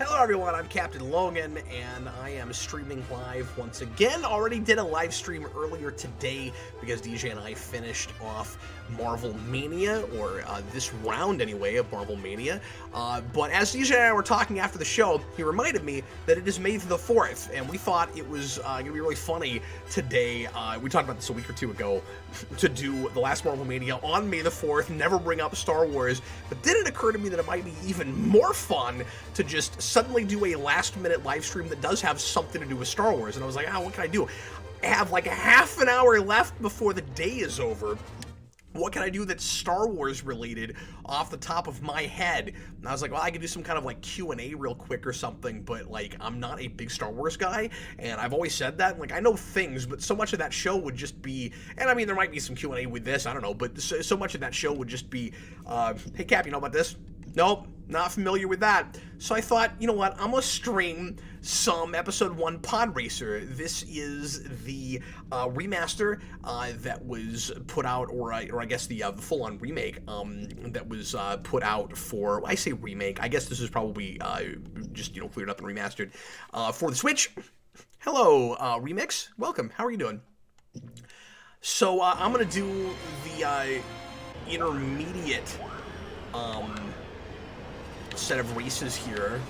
Hello everyone, I'm Captain Logan, and I am streaming live once again. Already did a live stream earlier today because DJ and I finished off Marvel Mania, or this round anyway of Marvel Mania. But as DJ and I were talking after the show, he reminded me that it is May the 4th, and we thought it was going to be really funny today. We talked about this a week or two ago, to do the last Marvel Mania on May the 4th, never bring up Star Wars, but then it occurred to me that it might be even more fun to just suddenly do a last-minute live stream that does have something to do with Star Wars. And I was like, what can I do? I have like a half an hour left before the day is over. What can I do that's Star Wars related off the top of my head? And I was like, well, I could do some kind of like Q&A real quick or something, but like, I'm not a big Star Wars guy, and I've always said that. Like, I know things, but so much of that show would just be, and I mean, there might be some Q&A with this, I don't know, but so much of that show would just be, hey Cap, you know about this? Nope, not familiar with that. So I thought, you know what, I'm gonna stream some Episode 1 Pod Racer. This is the remaster that was put out, or I guess the full-on remake that was put out for, I say remake, I guess this is probably just, you know, cleared up and remastered for the Switch. Hello, Remix. Welcome. How are you doing? So I'm gonna do the intermediate set of races here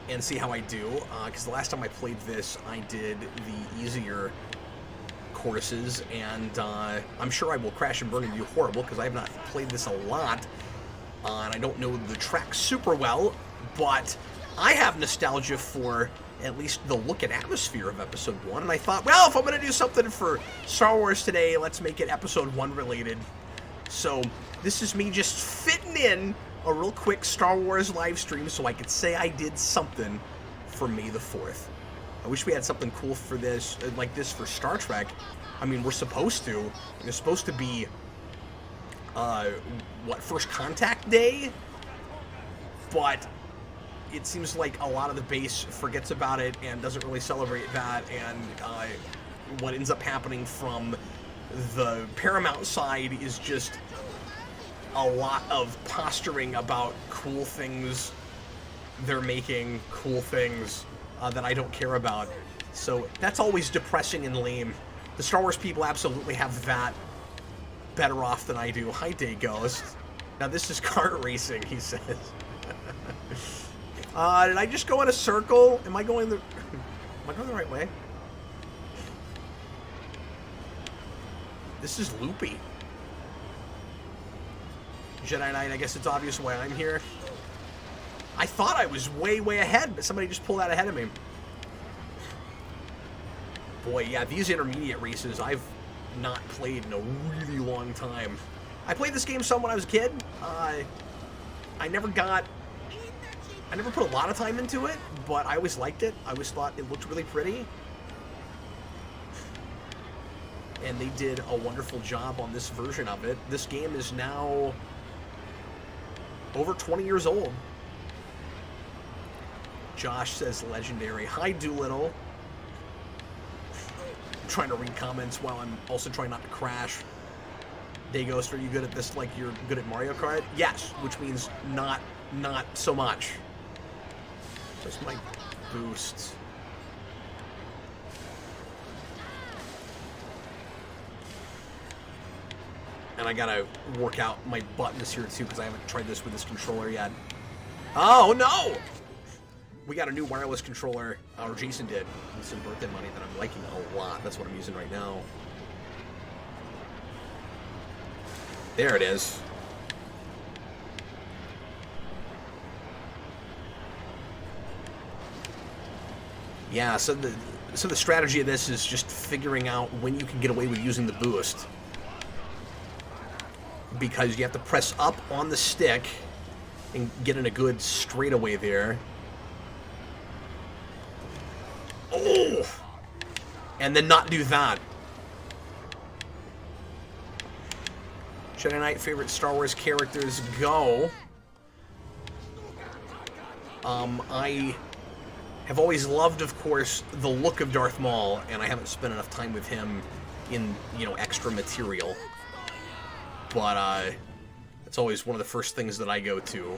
and see how I do, because the last time I played this I did the easier courses, and I'm sure I will crash and burn and do horrible because I have not played this a lot, and I don't know the track super well, but I have nostalgia for at least the look and atmosphere of Episode 1, and I thought, well, if I'm going to do something for Star Wars today, let's make it Episode 1 related. So this is me just fitting in a real quick Star Wars live stream so I could say I did something for May the 4th. I wish we had something cool for this, like this for Star Trek. I mean, we're supposed to. It's supposed to be, what, First Contact Day? But it seems like a lot of the base forgets about it and doesn't really celebrate that, and what ends up happening from the Paramount side is just a lot of posturing about cool things they're making, cool things that I don't care about. So that's always depressing and lame. The Star Wars people absolutely have that better off than I do. Hi, Day Ghost. Now this is kart racing, he says. Did I just go in a circle? Am I going the right way? This is loopy. Jedi Knight, I guess it's obvious why I'm here. I thought I was way, way ahead, but somebody just pulled out ahead of me. Boy, yeah, these intermediate races I've not played in a really long time. I played this game some when I was a kid. I never put a lot of time into it, but I always liked it. I always thought it looked really pretty. And they did a wonderful job on this version of it. This game is now over 20 years old. Josh says legendary. Hi, Doolittle. I'm trying to read comments while I'm also trying not to crash. Dayghost, are you good at this like you're good at Mario Kart? Yes, which means not so much. Just my boosts. And I gotta work out my buttons here too, because I haven't tried this with this controller yet. Oh no! We got a new wireless controller, or Jason did, with some birthday money that I'm liking a lot. That's what I'm using right now. There it is. Yeah, so the strategy of this is just figuring out when you can get away with using the boost. Because you have to press up on the stick and get in a good straightaway there. Oh! And then not do that. Jedi Knight favorite Star Wars characters go. I have always loved, of course, the look of Darth Maul, and I haven't spent enough time with him in, you know, extra material. But, it's always one of the first things that I go to.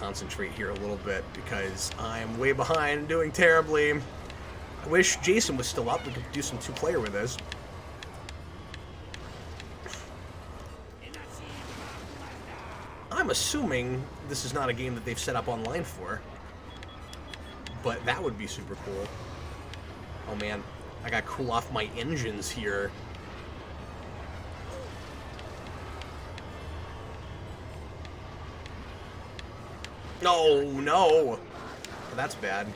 concentrate here a little bit because I'm way behind, doing terribly. I wish Jason was still up. We could do some two-player with this. I'm assuming this is not a game that they've set up online for, but that would be super cool. Oh man, I gotta cool off my engines here. No, no, that's bad.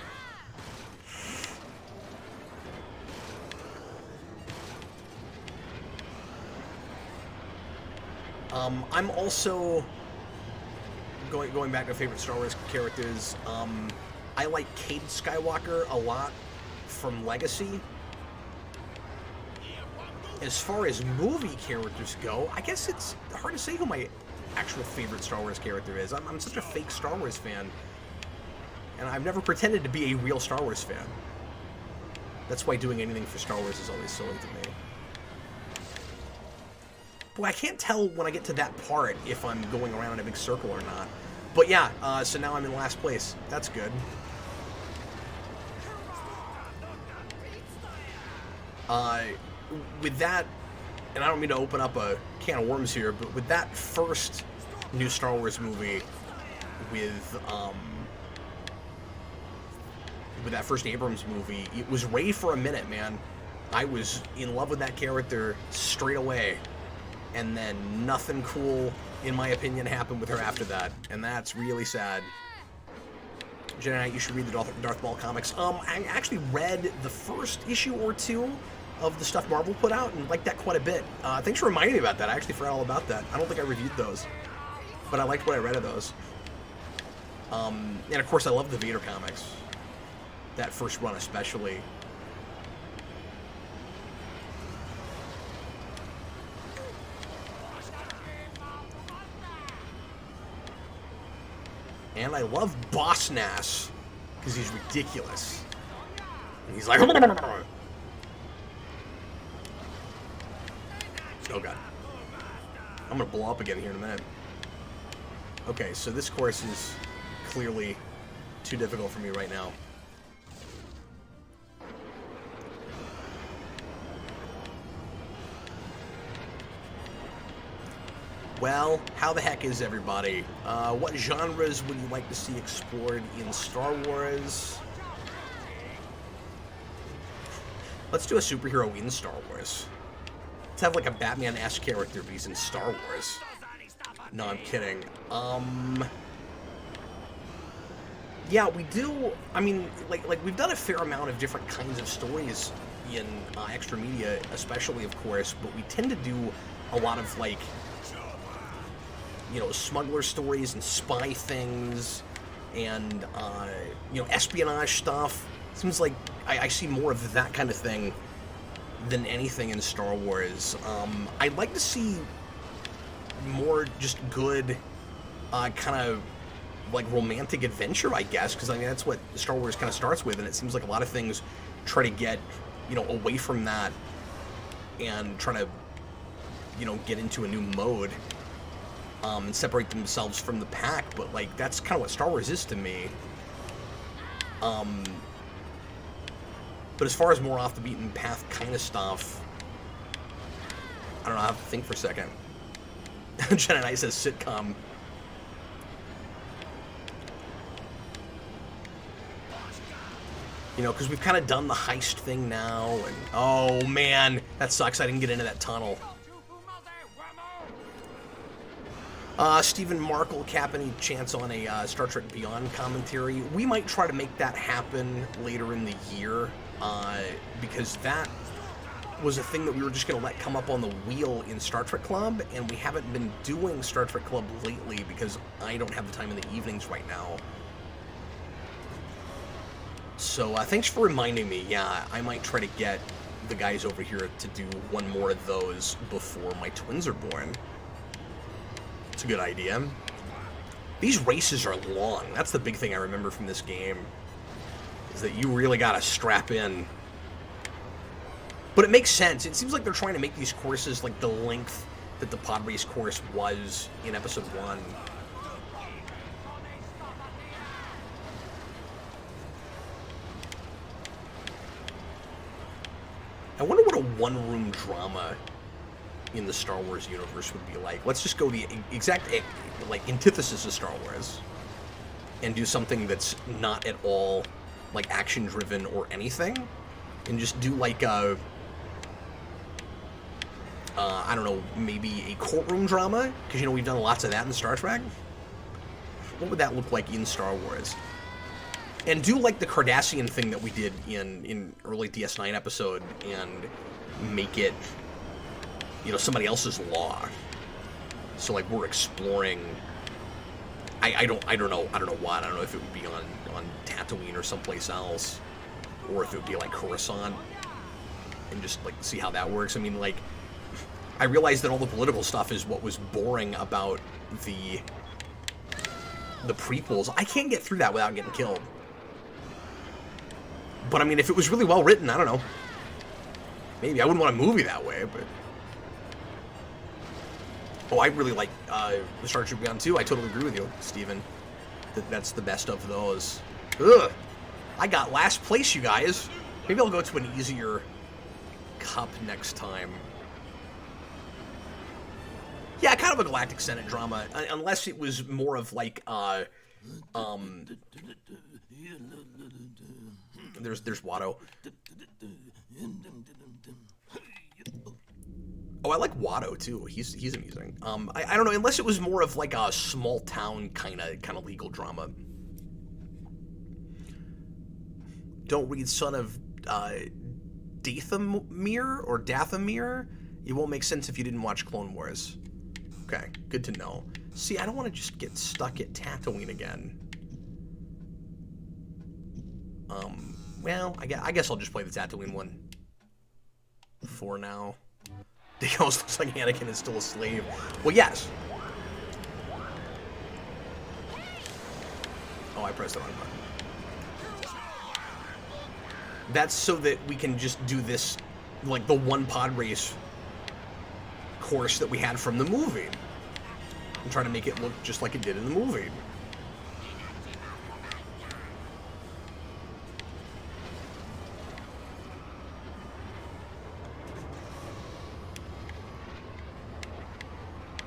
I'm also going back to favorite Star Wars characters. I like Cade Skywalker a lot from Legacy. As far as movie characters go, I guess it's hard to say who my actual favorite Star Wars character is. I'm such a fake Star Wars fan, and I've never pretended to be a real Star Wars fan. That's why doing anything for Star Wars is always silly to me. Boy, I can't tell when I get to that part if I'm going around in a big circle or not. But yeah, so now I'm in last place. That's good. With that, and I don't mean to open up a can of worms here, but with that first new Star Wars movie, with that first Abrams movie, it was Rey for a minute, man. I was in love with that character straight away. And then nothing cool, in my opinion, happened with her after that. And that's really sad. Jenny Knight, you should read the Darth Maul comics. I actually read the first issue or two of the stuff Marvel put out and liked that quite a bit. Thanks for reminding me about that. I actually forgot all about that. I don't think I reviewed those. But I liked what I read of those. And of course, I love the Vader comics. That first run especially. And I love Boss Nass, because he's ridiculous. And he's like... Oh god. I'm gonna blow up again here in a minute. Okay, so this course is clearly too difficult for me right now. Well, how the heck is everybody? What genres would you like to see explored in Star Wars? Let's do a superhero in Star Wars. Let's have like a Batman-esque character, but he's in Star Wars. No, I'm kidding. Yeah, we do. I mean, like we've done a fair amount of different kinds of stories in extra media, especially, of course. But we tend to do a lot of like, you know, smuggler stories and spy things, and you know, espionage stuff. Seems like I see more of that kind of thing than anything in Star Wars. I'd like to see more just good, kind of like romantic adventure, I guess, because I mean that's what Star Wars kind of starts with, and it seems like a lot of things try to get, you know, away from that and try to, you know, get into a new mode. And separate themselves from the pack, but like that's kind of what Star Wars is to me. But as far as more off the beaten path kind of stuff, I don't know. I have to think for a second. Jenna Knight says sitcom. You know, because we've kind of done the heist thing now, and oh man, that sucks. I didn't get into that tunnel. Stephen Markle, cap any chance on a Star Trek Beyond commentary? We might try to make that happen later in the year, because that was a thing that we were just going to let come up on the wheel in Star Trek Club, and we haven't been doing Star Trek Club lately because I don't have the time in the evenings right now. So thanks for reminding me. Yeah, I might try to get the guys over here to do one more of those before my twins are born. It's a good idea. These races are long. That's the big thing I remember from this game, is that you really gotta strap in. But it makes sense. It seems like they're trying to make these courses like the length that the pod race course was in episode 1. I wonder what a one-room drama in the Star Wars universe would be like. Let's just go the exact, like, antithesis of Star Wars and do something that's not at all, like, action-driven or anything, and just do, like, I don't know, maybe a courtroom drama, because, you know, we've done lots of that in Star Trek. What would that look like in Star Wars? And do, like, the Cardassian thing that we did in early DS9 episode, and make it, you know, somebody else's law. So, like, we're exploring... I don't know what. I don't know if it would be on Tatooine or someplace else, or if it would be, like, Coruscant, and just, like, see how that works. I mean, like, I realized that all the political stuff is what was boring about the prequels. I can't get through that without getting killed. But, I mean, if it was really well written, I don't know. Maybe. I wouldn't want a movie that way, but... Oh, I really like Star Trek Beyond 2. I totally agree with you, Steven. That's the best of those. Ugh! I got last place, you guys. Maybe I'll go to an easier cup next time. Yeah, kind of a Galactic Senate drama, unless it was more of like, There's Watto. Oh, I like Watto too. He's amusing. I don't know, unless it was more of like a small town kind of legal drama. Don't read Son of Dathomir or Dathomir. It won't make sense if you didn't watch Clone Wars. Okay, good to know. See, I don't want to just get stuck at Tatooine again. Well, I guess I'll just play the Tatooine one for now. It almost looks like Anakin is still a slave. Well, yes. Oh, I pressed the wrong button. That's so that we can just do this, like the one pod race course that we had from the movie, and try to make it look just like it did in the movie.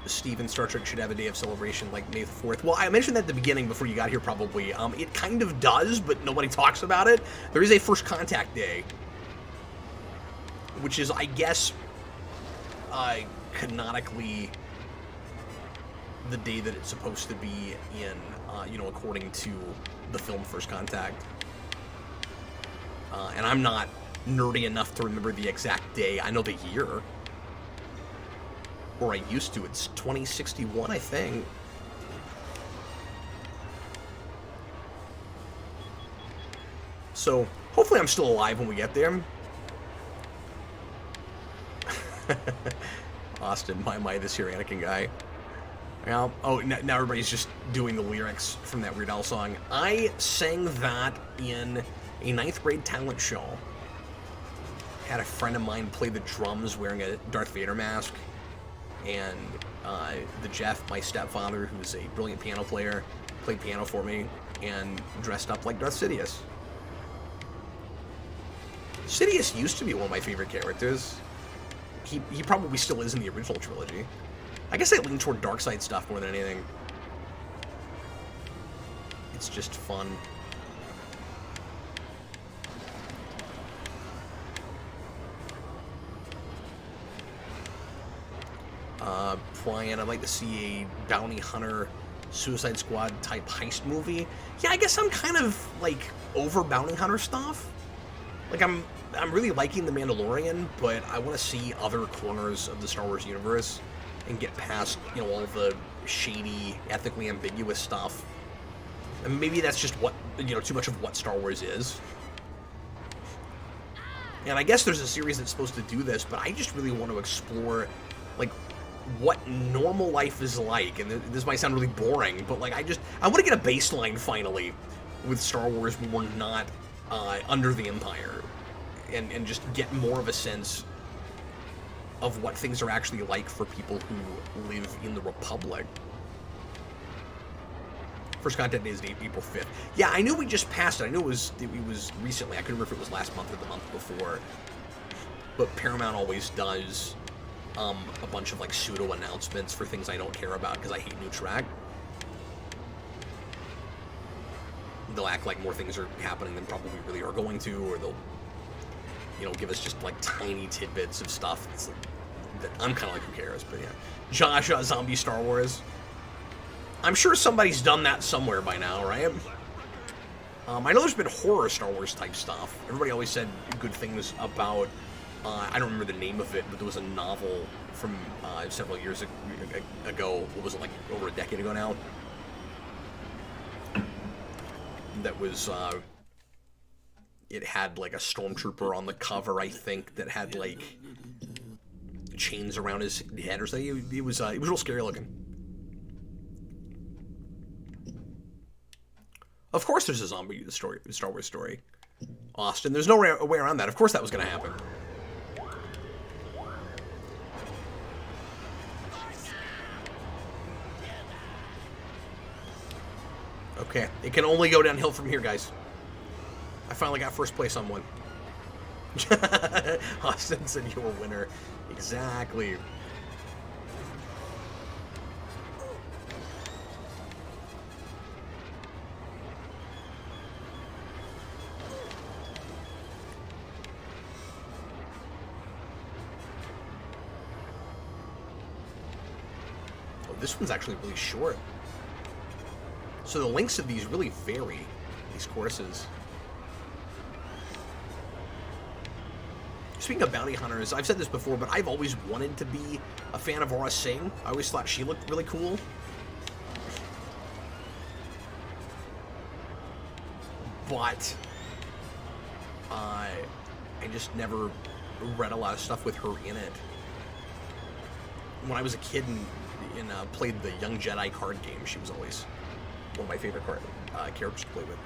Steven, Star Trek should have a day of celebration like May the 4th. Well, I mentioned that at the beginning before you got here, probably. It kind of does, but nobody talks about it. There is a First Contact Day, which is, I guess, canonically the day that it's supposed to be in, you know, according to the film First Contact. And I'm not nerdy enough to remember the exact day. I know the year. Or I used to. It's 2061, I think. So, hopefully I'm still alive when we get there. Austin, my this here Anakin guy. Well, oh, now everybody's just doing the lyrics from that Weird Al song. I sang that in a 9th grade talent show. Had a friend of mine play the drums wearing a Darth Vader mask. And the Jeff, my stepfather, who's a brilliant piano player, played piano for me and dressed up like Darth Sidious. Sidious used to be one of my favorite characters. He probably still is in the original trilogy. I guess I lean toward dark side stuff more than anything. It's just fun. Brian, I'd like to see a bounty hunter Suicide Squad type heist movie. Yeah, I guess I'm kind of like over bounty hunter stuff. Like I'm really liking The Mandalorian, but I want to see other corners of the Star Wars universe and get past, you know, all the shady, ethically ambiguous stuff. And maybe that's just what, you know, too much of what Star Wars is. And I guess there's a series that's supposed to do this, but I just really want to explore, like, what normal life is like. And this might sound really boring, but, like, I want to get a baseline, finally, with Star Wars when we're not under the Empire. And just get more of a sense of what things are actually like for people who live in the Republic. First Contact Day is April 5th. Yeah, I knew we just passed it. I knew it was recently. I couldn't remember if it was last month or the month before. but Paramount always does a bunch of like pseudo announcements for things I don't care about because I hate new track. They'll act like more things are happening than probably really are going to, or they'll, you know, give us just like tiny tidbits of stuff that I'm kind of like, who cares? But yeah, Josh, zombie Star Wars. I'm sure somebody's done that somewhere by now, right? I know there's been horror Star Wars type stuff. Everybody always said good things about, I don't remember the name of it, but there was a novel from several years ago. What was it, like over a decade ago now? That was, it had like a stormtrooper on the cover, I think, that had like chains around his head or something. It was real scary looking. Of course there's a zombie story, Star Wars story. Austin, there's no way around that. Of course that was going to happen. Okay, it can only go downhill from here, guys. I finally got first place on one. Austin said you're a winner. Exactly. Oh, this one's actually really short. So the lengths of these really vary, these courses. Speaking of bounty hunters, I've said this before, but I've always wanted to be a fan of Aura Singh. I always thought she looked really cool. But I just never read a lot of stuff with her in it. When I was a kid and played the Young Jedi card game, she was always one of my favorite characters to play with.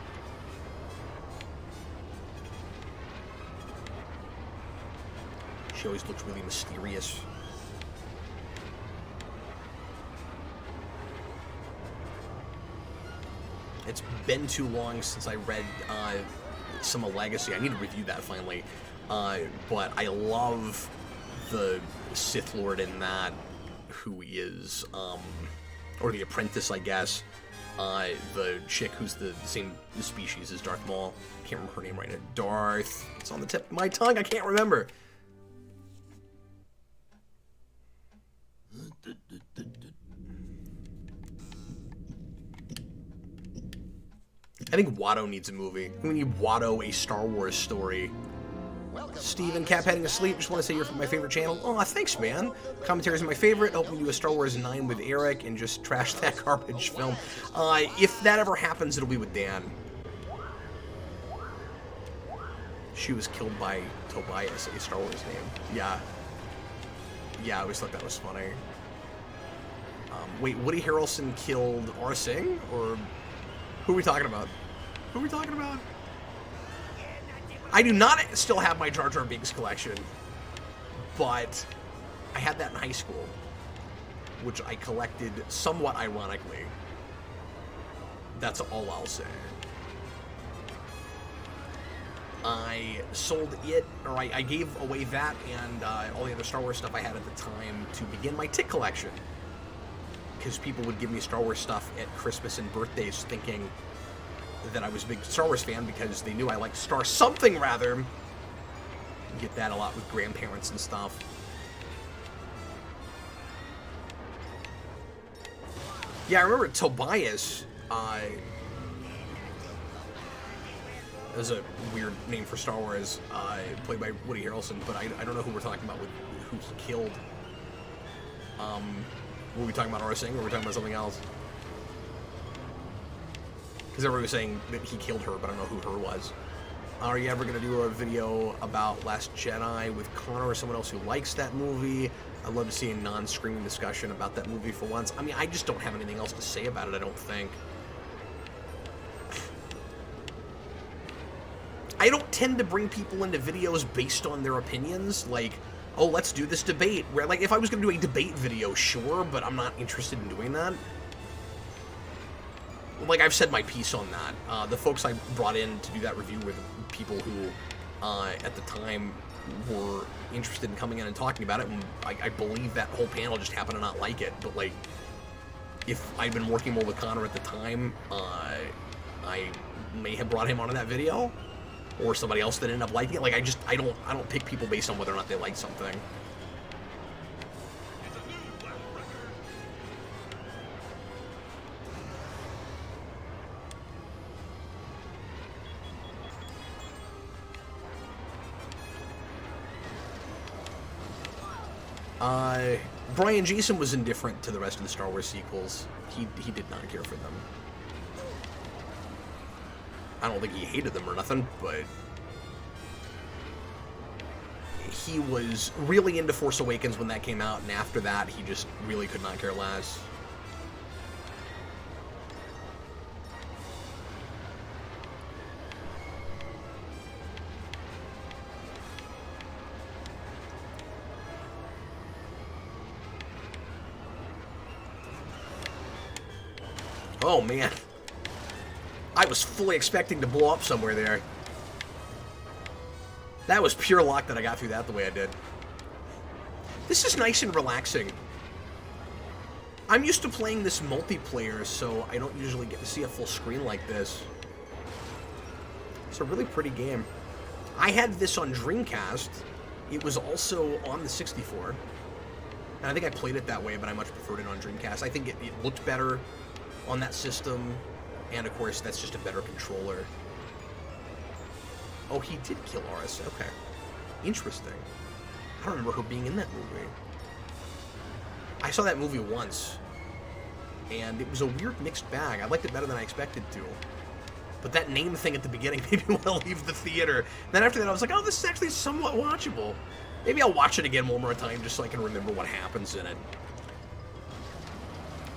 She always looked really mysterious. It's been too long since I read some of Legacy. I need to review that finally. But I love the Sith Lord in that, who he is, or the apprentice, I guess. The chick who's the same species as Darth Maul. Can't remember her name right now. Darth. It's on the tip of my tongue. I can't remember. I think Watto needs a movie. We need Watto, a Star Wars story. Steven, Cap heading asleep. Just want to say you're my favorite channel. Oh, thanks, man. Commentaries are my favorite. Hope we do a Star Wars 9 with Eric and just trash that garbage film. If that ever happens, it'll be with Dan. She was killed by Tobias, a Star Wars name. Yeah. Yeah, I always thought that was funny. Wait, Woody Harrelson killed Aura Singh? Or who are we talking about? Who are we talking about? I do not still have my Jar Jar Binks collection, but I had that in high school, which I collected somewhat ironically. That's all I'll say. I sold it, or I gave away that and all the other Star Wars stuff I had at the time to begin my Tick collection. Because people would give me Star Wars stuff at Christmas and birthdays thinking that I was a big Star Wars fan because they knew I liked Star something rather. You get that a lot with grandparents and stuff. Yeah, I remember Tobias. That was a weird name for Star Wars, played by Woody Harrelson, but I don't know who we're talking about with who's killed. Were we talking about Aura Singh, or were we talking about something else? Because everybody was saying that he killed her, but I don't know who her was. Are you ever going to do a video about Last Jedi with Connor or someone else who likes that movie? I'd love to see a non-screaming discussion about that movie for once. I mean, I just don't have anything else to say about it, I don't think. I don't tend to bring people into videos based on their opinions, like, oh, let's do this debate. Where, like, if I was going to do a debate video, sure, but I'm not interested in doing that. Like, I've said my piece on that. The folks I brought in to do that review were the people who, at the time, were interested in coming in and talking about it, and I believe that whole panel just happened to not like it. But like, if I'd been working more with Connor at the time, I may have brought him onto that video, or somebody else that ended up liking it. Like, I don't pick people based on whether or not they like something. Brian Jason was indifferent to the rest of the Star Wars sequels. He did not care for them. I don't think he hated them or nothing, but he was really into Force Awakens when that came out, and after that, he just really could not care less. Oh, man. I was fully expecting to blow up somewhere there. That was pure luck that I got through that the way I did. This is nice and relaxing. I'm used to playing this multiplayer, so I don't usually get to see a full screen like this. It's a really pretty game. I had this on Dreamcast. It was also on the 64. And I think I played it that way, but I much preferred it on Dreamcast. I think it looked better on that system, and of course that's just a better controller. Oh, he did kill Oris. Okay. Interesting. I don't remember her being in that movie. I saw that movie once, and it was a weird mixed bag. I liked it better than I expected to. But that name thing at the beginning made me want to leave the theater. Then after that I was like, oh, this is actually somewhat watchable. Maybe I'll watch it again one more time just so I can remember what happens in it.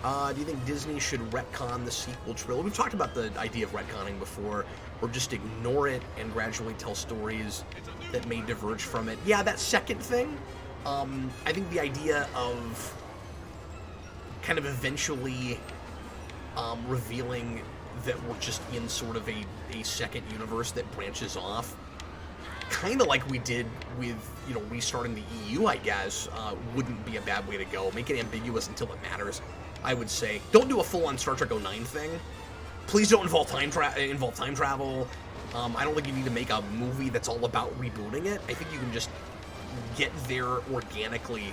Do you think Disney should retcon the sequel trilogy? We've talked about the idea of retconning before, or just ignore it and gradually tell stories that may diverge from it. Yeah, that second thing, I think the idea of kind of eventually revealing that we're just in sort of a second universe that branches off, kind of like we did with, you know, restarting the EU, I guess, wouldn't be a bad way to go. Make it ambiguous until it matters, I would say. Don't do a full-on Star Trek 09 thing. Please don't involve time travel. I don't think you need to make a movie that's all about rebooting it. I think you can just get there organically,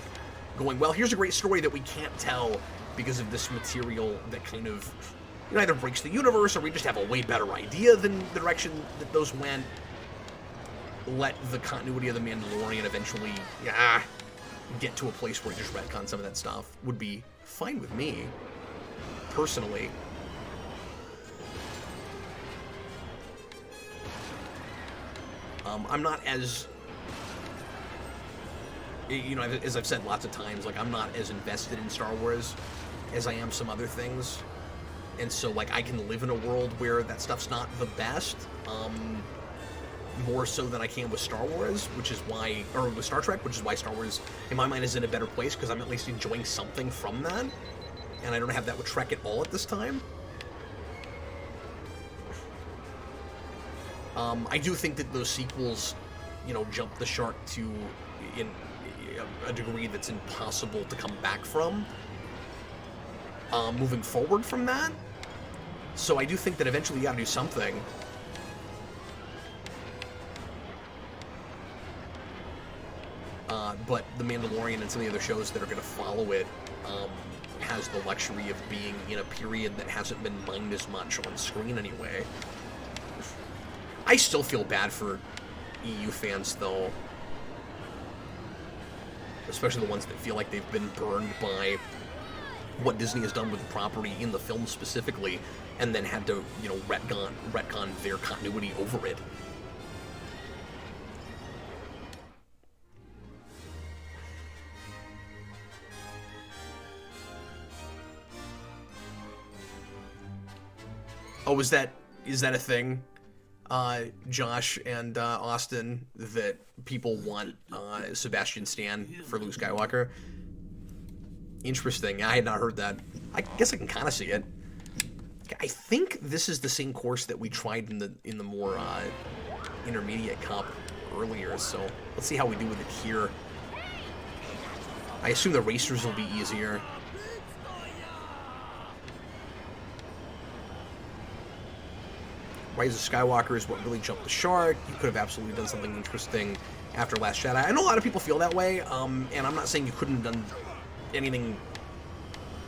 going, well, here's a great story that we can't tell because of this material that kind of, you know, either breaks the universe, or we just have a way better idea than the direction that those went. Let the continuity of The Mandalorian eventually get to a place where you just retcon some of that stuff. Would be fine with me, personally. I'm not as, you know, as I've said lots of times, like, I'm not as invested in Star Wars as I am some other things. And so, like, I can live in a world where that stuff's not the best, more so than I can with Star Wars, which is why, or with Star Trek, which is why Star Wars, in my mind, is in a better place, because I'm at least enjoying something from that, and I don't have that with Trek at all at this time. I do think that those sequels, you know, jump the shark to in a degree that's impossible to come back from, moving forward from that. So I do think that eventually you gotta do something. But The Mandalorian and some of the other shows that are going to follow it has the luxury of being in a period that hasn't been mined as much on screen anyway. I still feel bad for EU fans, though. Especially the ones that feel like they've been burned by what Disney has done with the property in the film specifically, and then had to, you know, retcon their continuity over it. Oh, is that a thing, Josh and Austin, that people want Sebastian Stan for Luke Skywalker? Interesting. I had not heard that. I guess I can kind of see it. I think this is the same course that we tried in the more intermediate cup earlier, so let's see how we do with it here. I assume the racers will be easier. Rise of Skywalker is what really jumped the shark. You could have absolutely done something interesting after Last Jedi. I know a lot of people feel that way, and I'm not saying you couldn't have done anything.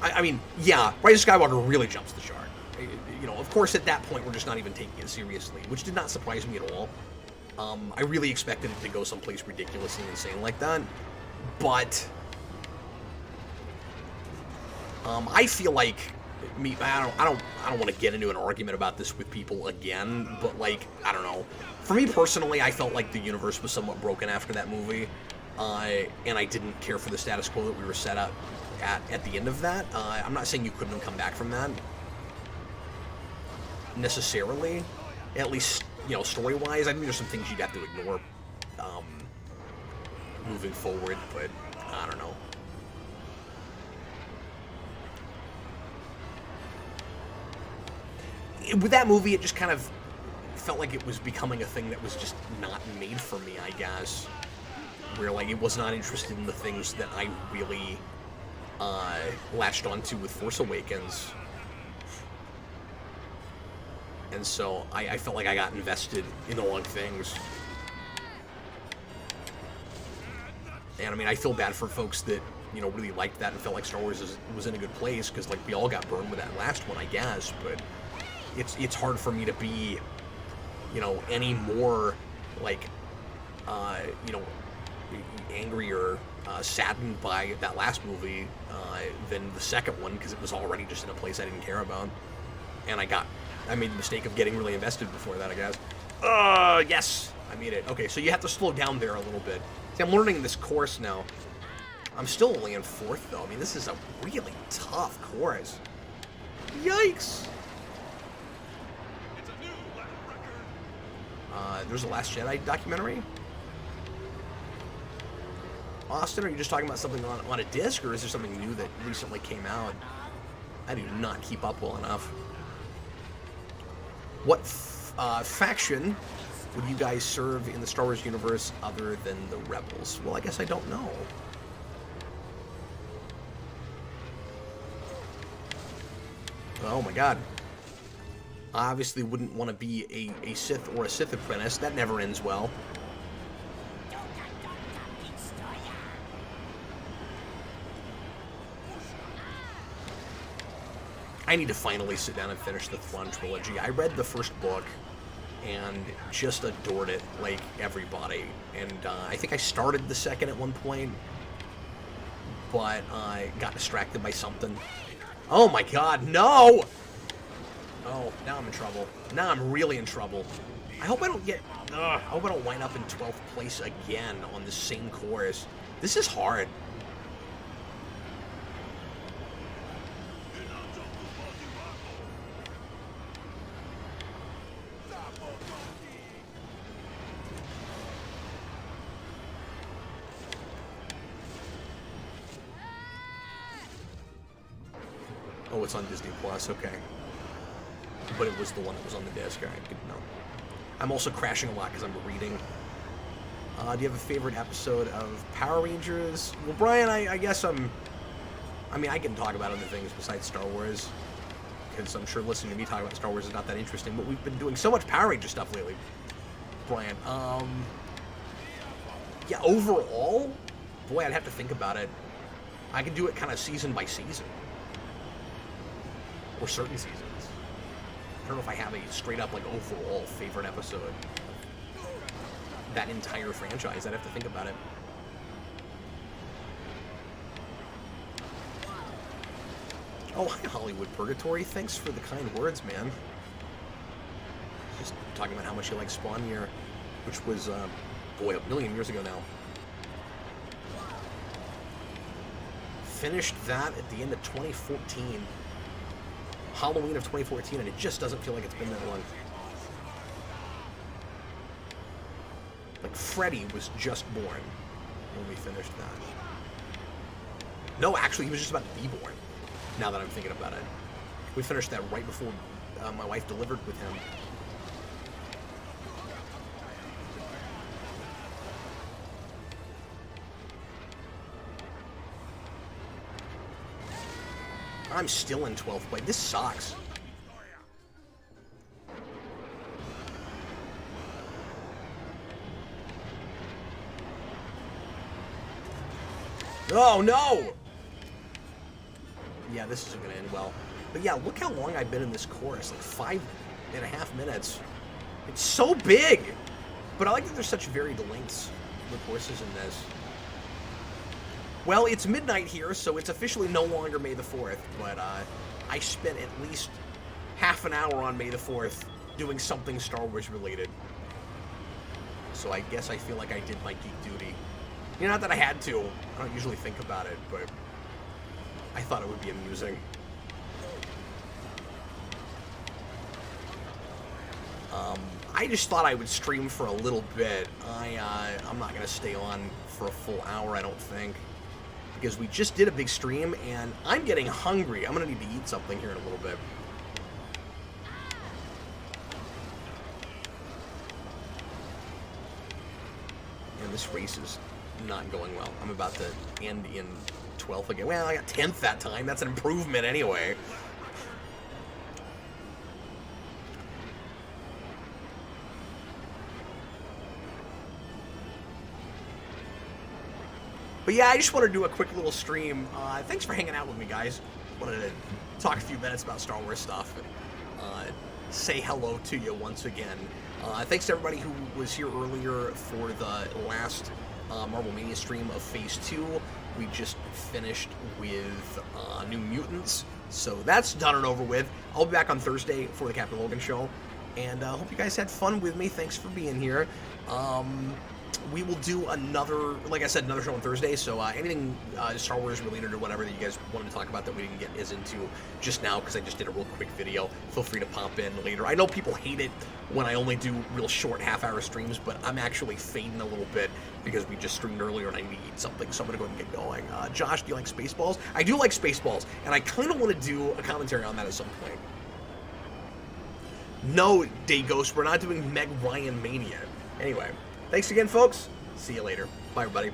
I mean, yeah, Rise of Skywalker really jumps the shark. You know, of course, at that point, we're just not even taking it seriously, which did not surprise me at all. I really expected it to go someplace ridiculously insane like that, but I feel like I don't want to get into an argument about this with people again, but like, I don't know. For me personally, I felt like the universe was somewhat broken after that movie, and I didn't care for the status quo that we were set up at the end of that. I'm not saying you couldn't have come back from that necessarily, at least, you know, story-wise. I think there's some things you'd have to ignore moving forward, but I don't know. With that movie, it just kind of felt like it was becoming a thing that was just not made for me, I guess. Where, like, it was not interested in the things that I really latched onto with Force Awakens. And so I felt like I got invested in the wrong things. And, I mean, I feel bad for folks that, you know, really liked that and felt like Star Wars was in a good place, because, like, we all got burned with that last one, I guess, but it's hard for me to be, you know, any more, like, you know, angry or saddened by that last movie than the second one, because it was already just in a place I didn't care about. And I made the mistake of getting really invested before that, I guess. Yes! I made it. Okay, so you have to slow down there a little bit. See, I'm learning this course now. I'm still only in 4th, though. I mean, this is a really tough course. Yikes! There's a Last Jedi documentary? Austin, are you just talking about something on a disc, or is there something new that recently came out? I do not keep up well enough. What faction would you guys serve in the Star Wars universe other than the Rebels? Well, I guess I don't know. Oh my god. I obviously wouldn't want to be a Sith or a Sith apprentice. That never ends well. I need to finally sit down and finish the Thrawn trilogy. I read the first book and just adored it like everybody. And I think I started the second at one point, but I got distracted by something. Oh my god, no! Oh, now I'm in trouble. Now I'm really in trouble. I hope I don't get... I hope I don't wind up in 12th place again on the same course. This is hard. Oh, it's on Disney Plus, okay. But it was the one that was on the disc. All right, good to know. I'm also crashing a lot because I'm reading. Do you have a favorite episode of Power Rangers? Well, Brian, I guess I mean, I can talk about other things besides Star Wars, because I'm sure listening to me talk about Star Wars is not that interesting, but we've been doing so much Power Ranger stuff lately, Brian. Yeah, overall, boy, I'd have to think about it. I can do it kind of season by season, or certain seasons. I don't know if I have a straight-up, like, overall favorite episode of that entire franchise. I'd have to think about it. Oh, hi, Hollywood Purgatory. Thanks for the kind words, man. Just talking about how much you like Spawn Year, which was, boy, a million years ago now. Finished that at the end of 2014. Halloween of 2014, and it just doesn't feel like it's been that long. Like, Freddy was just born when we finished that. No, actually, he was just about to be born, now that I'm thinking about it. We finished that right before my wife delivered with him. I'm still in 12th place. This sucks. Oh, no! Yeah, this isn't going to end well. But yeah, look how long I've been in this course. Like 5.5 minutes. It's so big! But I like that there's such varied lengths with courses in this. Well, it's midnight here, so it's officially no longer May the 4th. But I spent at least half an hour on May the 4th doing something Star Wars related. So I guess I feel like I did my geek duty. You know, not that I had to. I don't usually think about it, but I thought it would be amusing. I just thought I would stream for a little bit. I'm not going to stay on for a full hour, I don't think, because we just did a big stream, and I'm getting hungry. I'm going to need to eat something here in a little bit. And this race is not going well. I'm about to end in 12th again. Well, I got 10th that time. That's an improvement anyway. But yeah, I just wanted to do a quick little stream. Thanks for hanging out with me, guys. Wanted to talk a few minutes about Star Wars stuff and say hello to you once again. Thanks to everybody who was here earlier for the last Marvel Mania stream of Phase 2. We just finished with New Mutants, so that's done and over with. I'll be back on Thursday for the Captain Logan show, and I hope you guys had fun with me. Thanks for being here. We will do another, like I said, another show on Thursday, so anything Star Wars related or whatever that you guys wanted to talk about that we didn't get is into just now, because I just did a real quick video. Feel free to pop in later. I know people hate it when I only do real short half-hour streams, but I'm actually fading a little bit because we just streamed earlier and I need to eat something, so I'm going to go ahead and get going. Josh, do you like Spaceballs? I do like Spaceballs, and I kind of want to do a commentary on that at some point. No, Day Ghost, we're not doing Meg Ryan Mania. Anyway. Thanks again, folks. See you later. Bye, everybody.